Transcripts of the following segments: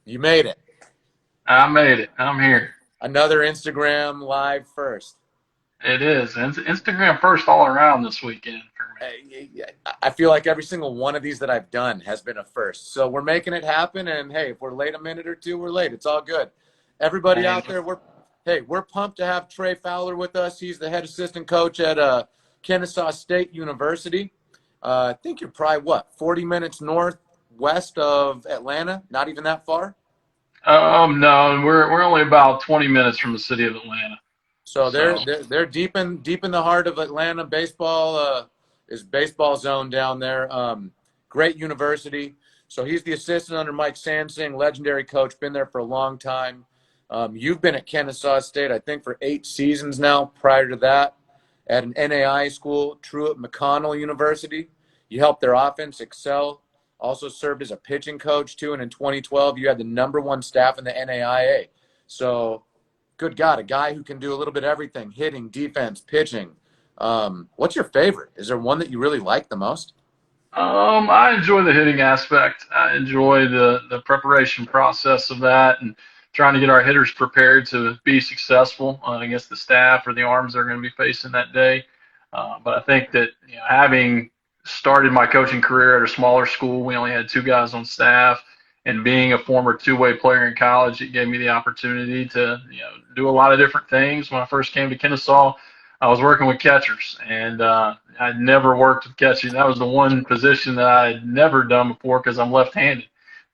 You made it. I made it. I'm here. Another Instagram live first. It is. Instagram first all around this weekend for me. I feel like every single one of these that I've done has been a first. So we're making it happen. And hey, if we're late a minute or two, we're late. It's all good. Everybody Hey, out there, we're pumped to have Trey Fowler with us. He's the head assistant coach at Kennesaw State University. I think you're probably 40 minutes northwest of Atlanta. Not even that far. no, we're only about 20 minutes from the city of Atlanta. So they're So they're, they're deep in the heart of Atlanta. Baseball is baseball zone down there. Great university. So he's the assistant under Mike Sansing, legendary coach. Been there for a long time. You've been at Kennesaw State, I think, for 8 seasons now. Prior to that, at an NAI school, Truett McConnell University, you helped their offense excel. Also served as a pitching coach too, and in 2012, you had the #1 staff in the NAIA. So good God, a guy who can do a little bit of everything, hitting, defense, pitching. What's your favorite? Is there one that you really like the most? I enjoy the hitting aspect. I enjoy the preparation process of that and trying to get our hitters prepared to be successful against the staff or the arms they're going to be facing that day. But I think that having started my coaching career at a smaller school, we only had two guys on staff, and being a former two-way player in college, it gave me the opportunity to do a lot of different things. When I first came to Kennesaw, I was working with catchers, and I'd never worked with catching. That was the one position that I had never done before because I'm left-handed,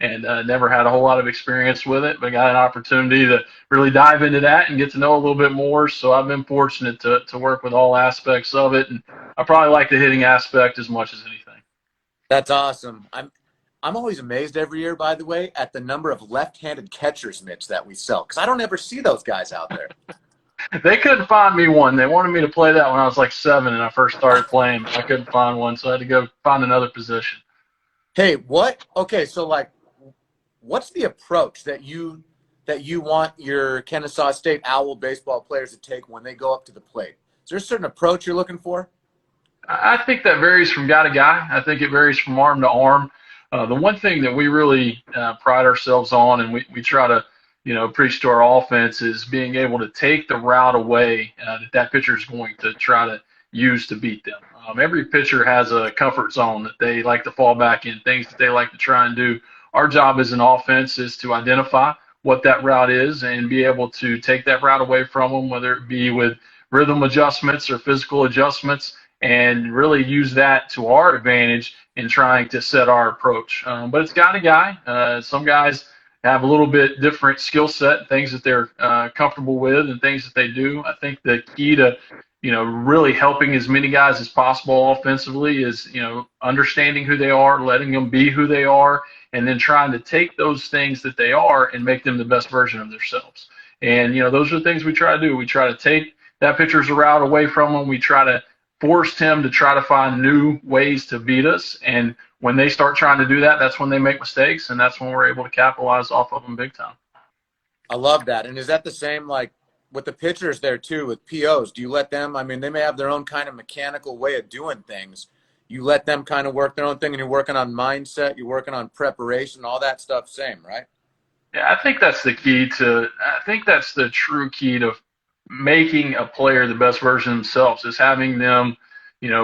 and never had a whole lot of experience with it. But got an opportunity to really dive into that and get to know a little bit more. So I've been fortunate to work with all aspects of it, and I probably like the hitting aspect as much as anything. That's awesome. I'm always amazed every year, by the way, at the number of left-handed catchers mitts that we sell because I don't ever see those guys out there. They couldn't find me one. They wanted me to play that when I was like 7 and I first started playing. I couldn't find one, so I had to go find another position. Hey, what? Okay, so like, what's the approach that you want your Kennesaw State Owl baseball players to take when they go up to the plate? Is there a certain approach you're looking for? I think that varies from guy to guy. I think it varies from arm to arm. The one thing that we really pride ourselves on, and we try to, preach to our offense, is being able to take the route away that pitcher is going to try to use to beat them. Every pitcher has a comfort zone that they like to fall back in, things that they like to try and do. Our job as an offense is to identify what that route is and be able to take that route away from them, whether it be with rhythm adjustments or physical adjustments, and really use that to our advantage in trying to set our approach. But it's guy to guy. Some guys have a little bit different skill set, things that they're comfortable with, and things that they do. I think the key to really helping as many guys as possible offensively is understanding who they are, letting them be who they are, and then trying to take those things that they are and make them the best version of themselves. And those are the things we try to do. We try to take that pitcher's route away from them. We try to forced him to try to find new ways to beat us. And when they start trying to do that, that's when they make mistakes, and that's when we're able to capitalize off of them big time. I love that. And is that the same like with the pitchers there too with POs? Do you let them? I mean, they may have their own kind of mechanical way of doing things. You let them kind of work their own thing, and you're working on mindset, you're working on preparation, all that stuff. Same, right? Yeah, I think that's the key to. I think that's the true key to making a player the best version of themselves is having them,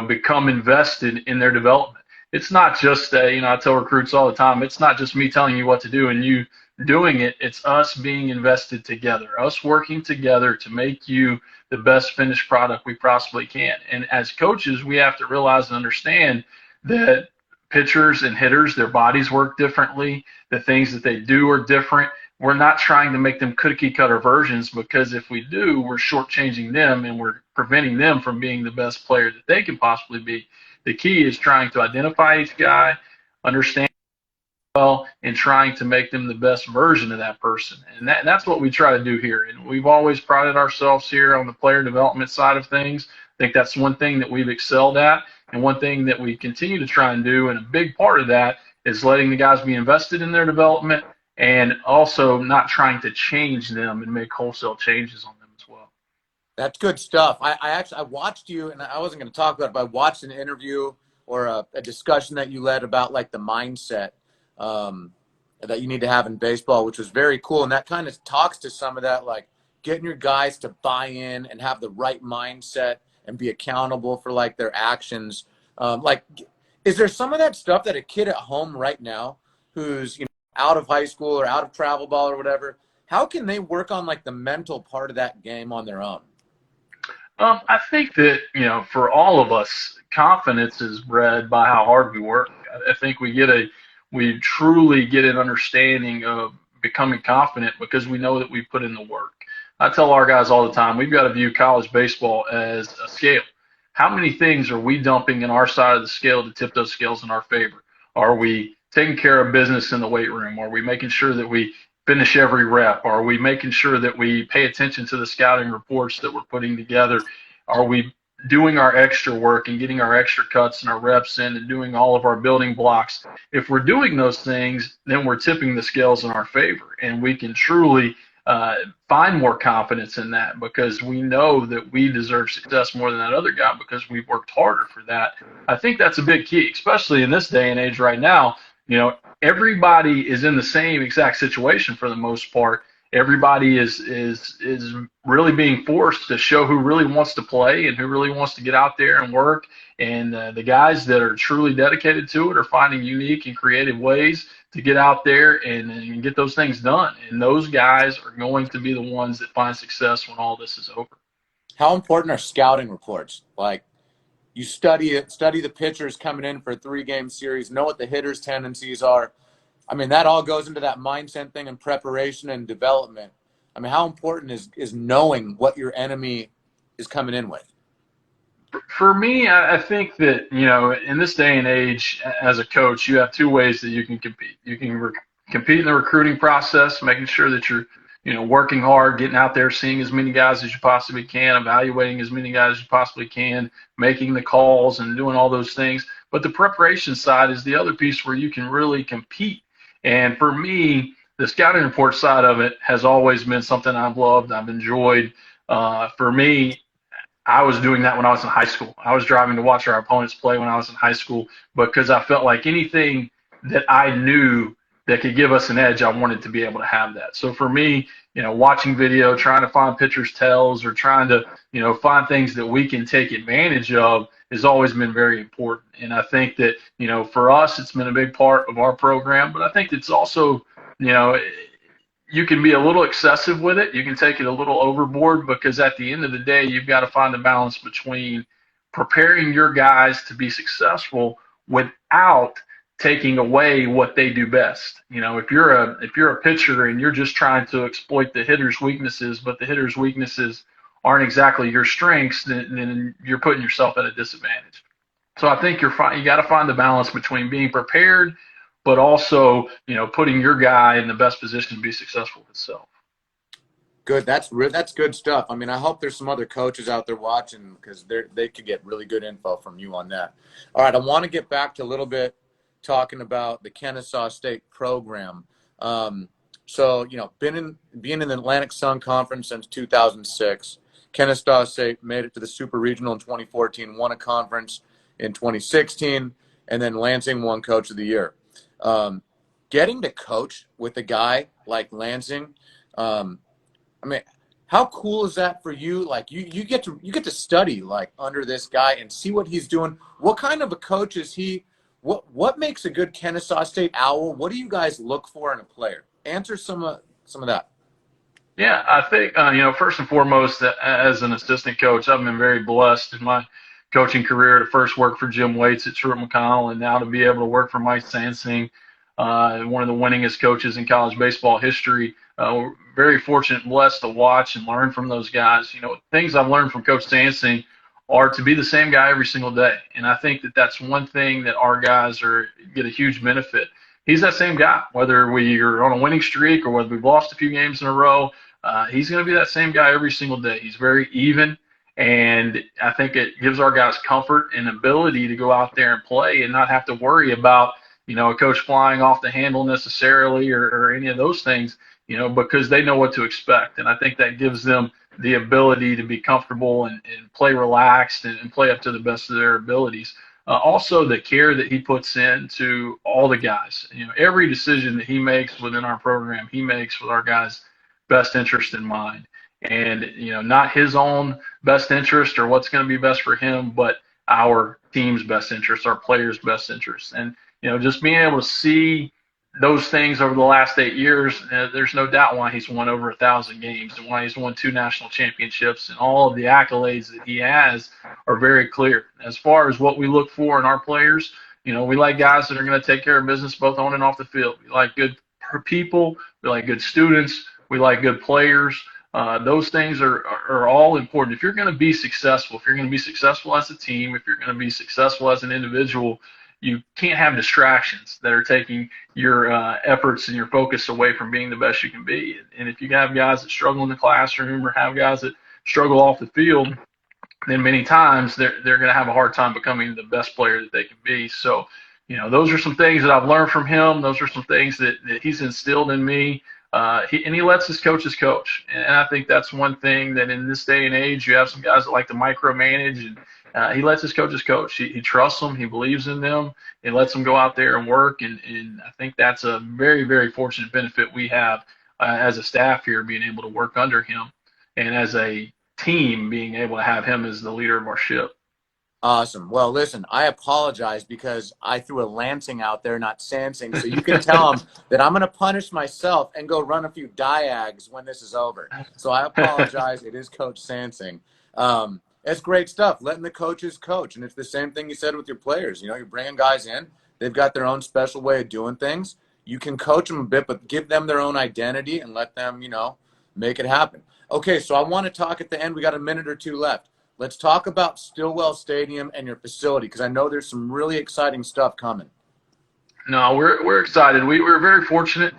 become invested in their development. It's not just I tell recruits all the time, it's not just me telling you what to do and you doing it. It's us being invested together, us working together to make you the best finished product we possibly can. And as coaches, we have to realize and understand that pitchers and hitters, their bodies work differently. The things that they do are different. We're not trying to make them cookie cutter versions, because if we do, we're shortchanging them and we're preventing them from being the best player that they can possibly be. The key is trying to identify each guy, understand well, and trying to make them the best version of that person. And that's what we try to do here. And we've always prided ourselves here on the player development side of things. I think that's one thing that we've excelled at, and one thing that we continue to try and do. And a big part of that is letting the guys be invested in their development, and also not trying to change them and make wholesale changes on them as well. That's good stuff. I watched you, and I wasn't going to talk about it, but I watched an interview or a discussion that you led about like the mindset. that you need to have in baseball, which was very cool. And that kind of talks to some of that, like getting your guys to buy in and have the right mindset and be accountable for like their actions. Like, is there some of that stuff that a kid at home right now who's, out of high school or out of travel ball or whatever, how can they work on like the mental part of that game on their own? I think that, for all of us, confidence is bred by how hard we work. I think we truly get an understanding of becoming confident because we know that we put in the work. I tell our guys all the time, we've got to view college baseball as a scale. How many things are we dumping in our side of the scale to tip those scales in our favor? Are we taking care of business in the weight room? Are we making sure that we finish every rep? Are we making sure that we pay attention to the scouting reports that we're putting together? Are we doing our extra work and getting our extra cuts and our reps in and doing all of our building blocks? If we're doing those things, then we're tipping the scales in our favor, and we can truly find more confidence in that because we know that we deserve success more than that other guy because we've worked harder for that. I think that's a big key, especially in this day and age right now. Everybody is in the same exact situation for the most part. Everybody is really being forced to show who really wants to play and who really wants to get out there and work. And the guys that are truly dedicated to it are finding unique and creative ways to get out there and get those things done. And those guys are going to be the ones that find success when all this is over. How important are scouting reports? Like, you study the pitchers coming in for a 3-game series, know what the hitters' tendencies are. I mean, that all goes into that mindset thing and preparation and development. I mean, how important is knowing what your enemy is coming in with? For me, I think that, in this day and age, as a coach, you have two ways that you can compete. You can compete in the recruiting process, making sure that you're, working hard, getting out there, seeing as many guys as you possibly can, evaluating as many guys as you possibly can, making the calls and doing all those things. But the preparation side is the other piece where you can really compete. And for me, the scouting report side of it has always been something I've loved, I've enjoyed. For me, I was doing that when I was in high school. I was driving to watch our opponents play when I was in high school because I felt like anything that I knew that could give us an edge, I wanted to be able to have that. So for me, watching video, trying to find pitchers' tells or trying to, find things that we can take advantage of has always been very important. And I think that, for us, it's been a big part of our program, but I think it's also, you can be a little excessive with it. You can take it a little overboard because at the end of the day, you've got to find a balance between preparing your guys to be successful without taking away what they do best. If you're a pitcher and you're just trying to exploit the hitter's weaknesses, but the hitter's weaknesses aren't exactly your strengths, then you're putting yourself at a disadvantage. So I think you got to find the balance between being prepared but also, putting your guy in the best position to be successful himself. Good. That's good stuff. I mean, I hope there's some other coaches out there watching because they could get really good info from you on that. All right, I want to get back to a little bit talking about the Kennesaw State program. So, being in the Atlantic Sun Conference since 2006, Kennesaw State made it to the Super Regional in 2014, won a conference in 2016, and then Lansing won Coach of the Year. Getting to coach with a guy like Lansing, I mean, how cool is that for you? Like you get to study like under this guy and see what he's doing. What kind of a coach is he? What makes a good Kennesaw State Owl? What do you guys look for in a player? Answer some of that. Yeah, I think first and foremost, as an assistant coach, I've been very blessed in my coaching career to first work for Jim Waits at Truett McConnell, and now to be able to work for Mike Sansing, one of the winningest coaches in college baseball history. We're very fortunate and blessed to watch and learn from those guys. Things I've learned from Coach Sansing are to be the same guy every single day, and I think that that's one thing that our guys get a huge benefit. He's that same guy, whether we are on a winning streak or whether we've lost a few games in a row. He's going to be that same guy every single day. He's very even. And I think it gives our guys comfort and ability to go out there and play and not have to worry about, a coach flying off the handle necessarily or any of those things, because they know what to expect. And I think that gives them the ability to be comfortable and play relaxed and play up to the best of their abilities. also the care that he puts into all the guys. Every decision that he makes within our program, he makes with our guys' best interest in mind. And, not his own best interest or what's going to be best for him, but our team's best interest, our players' best interest. And, just being able to see those things over the last 8 years, there's no doubt why he's won over 1,000 games and why he's won 2 national championships, and all of the accolades that he has are very clear. As far as what we look for in our players, we like guys that are going to take care of business both on and off the field. We like good people. We like good students. We like good players. Those things are all important. If you're going to be successful, if you're going to be successful as a team, if you're going to be successful as an individual, you can't have distractions that are taking your efforts and your focus away from being the best you can be. And if you have guys that struggle in the classroom or have guys that struggle off the field, then many times they're going to have a hard time becoming the best player that they can be. So, those are some things that I've learned from him. Those are some things that he's instilled in me. He lets his coaches coach. And I think that's one thing that in this day and age, you have some guys that like to micromanage, and he lets his coaches coach. He trusts them. He believes in them. He lets them go out there and work. And I think that's a very, very fortunate benefit we have as a staff here, being able to work under him, and as a team being able to have him as the leader of our ship. Awesome. Well, listen, I apologize because I threw a Lansing out there, not Sansing. So you can tell him that I'm going to punish myself and go run a few diags when this is over. So I apologize. It is Coach Sansing. It's great stuff, letting the coaches coach. And it's the same thing you said with your players. You're bringing guys in. They've got their own special way of doing things. You can coach them a bit, but give them their own identity and let them, make it happen. Okay, so I want to talk at the end. We got a minute or two left. Let's talk about Stillwell Stadium and your facility, because I know there's some really exciting stuff coming. No, we're excited. We were very fortunate.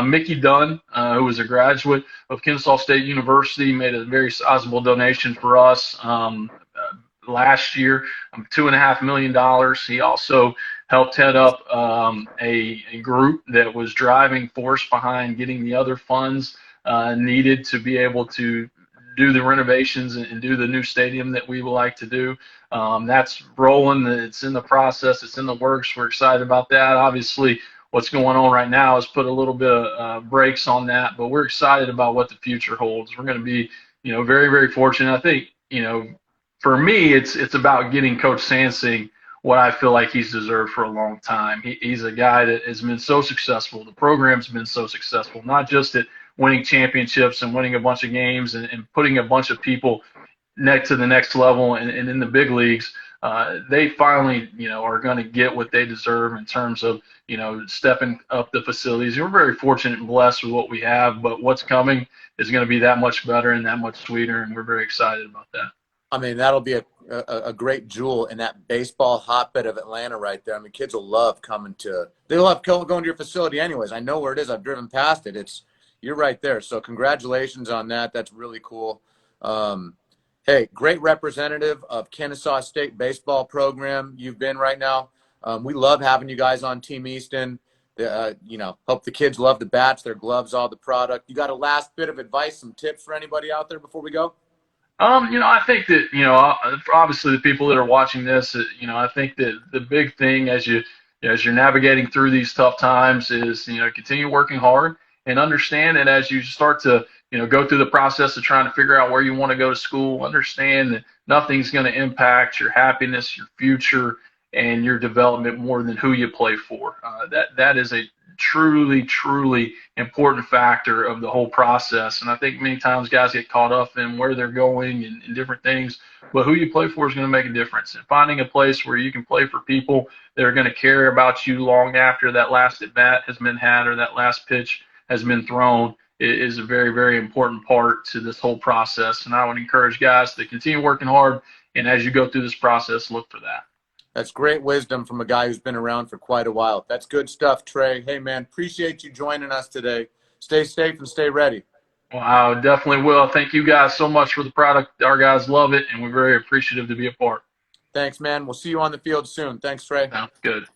Mickey Dunn, who was a graduate of Kennesaw State University, made a very sizable donation for us last year, $2.5 million. He also helped head up a group that was driving force behind getting the other funds needed to be able to do the renovations and do the new stadium that we would like to do. That's rolling. It's in the process. It's in the works. We're excited about that. Obviously, what's going on right now has put a little bit of brakes on that, but we're excited about what the future holds. We're going to be, very, very fortunate. I think, for me, it's about getting Coach Sansing what I feel like he's deserved for a long time. He's a guy that has been so successful. The program's been so successful, not just at winning championships and winning a bunch of games and putting a bunch of people next to the next level and in the big leagues. They finally, are going to get what they deserve in terms of, stepping up the facilities. We're very fortunate and blessed with what we have, but what's coming is going to be that much better and that much sweeter, and we're very excited about that. I mean, that'll be a great jewel in that baseball hotbed of Atlanta right there. I mean, kids will love they love going to your facility anyways. I know where it is. I've driven past it. You're right there. So congratulations on that. That's really cool. Hey, great representative of Kennesaw State baseball program you've been right now. We love having you guys on Team Easton. Hope the kids love the bats, their gloves, all the product. You got a last bit of advice, some tips for anybody out there before we go? I think that, obviously the people that are watching this, I think that the big thing as you're navigating through these tough times is, continue working hard and understand that as you start to, go through the process of trying to figure out where you want to go to school, understand that nothing's going to impact your happiness, your future, and your development more than who you play for. That is a truly, truly important factor of the whole process. And I think many times guys get caught up in where they're going and different things, but who you play for is going to make a difference. And finding a place where you can play for people that are going to care about you long after that last at bat has been had or that last pitch has been thrown is a very, very important part to this whole process. And I would encourage guys to continue working hard, and as you go through this process, look for that. That's great wisdom from a guy who's been around for quite a while. That's good stuff, Trey. Hey, man, appreciate you joining us today. Stay safe and stay ready. Well, I definitely will. Thank you guys so much for the product. Our guys love it, and we're very appreciative to be a part. Thanks, man. We'll see you on the field soon. Thanks, Trey. Sounds good.